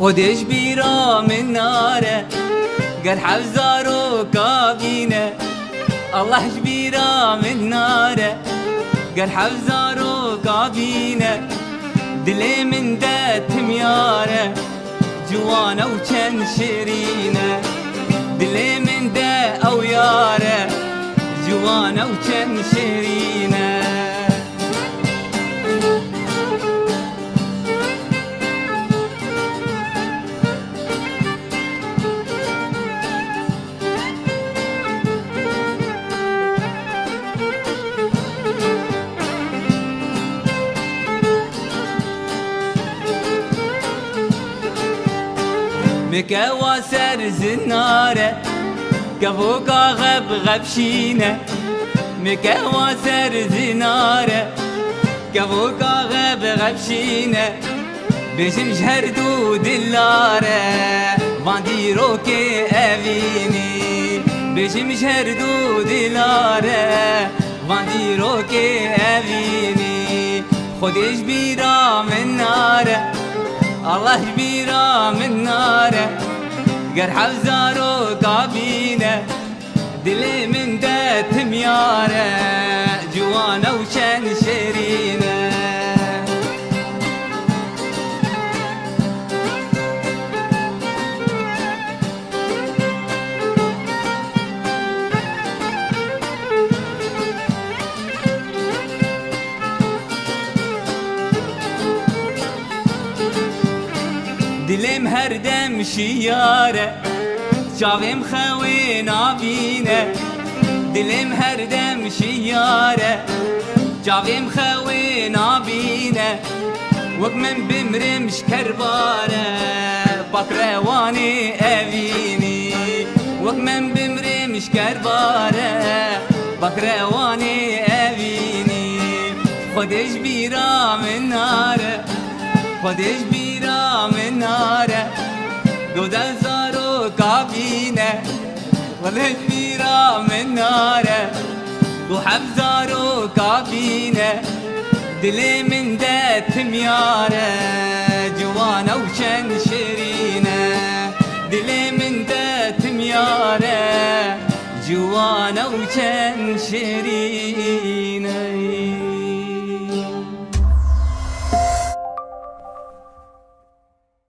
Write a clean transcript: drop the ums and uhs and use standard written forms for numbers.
خودش بیرا من ناره گر حفظارو کابینه الله بیرا من ناره گر حفظارو کابینه دلی من دت میاره جوانه و چند شیرینه دلی من ده او یاره جوانه و چند شیرینه مكوا سر زناره كفوكا غب غبشينه مكوا سر زناره كفوكا غب غبشينه بيجم جهردو دلاره فانديرو كي افيني بيجم جهردو دلاره فانديرو كي افيني خودش بيرا من ناره الله بیرا من ناره گر حفظارو کابینه دلی من دت میاره جوانه و چند شیرینه دلم هر دم شیاره چاویم خوی نابینه دلم هر دم شیاره چاویم خوی نابینه وقت من بمرمش کرباره بکروانی اوینی وقت من بمرمش کرباره بکروانی اوینی خودش بیرا من ناره خودش بیرا من ناره گودل زارو کابینه خودش بیرا من ناره گو حفظارو کابینه دلی من دت میاره جوانه و چند شیرینه دلی من دت میاره جوانه و چند شیرینه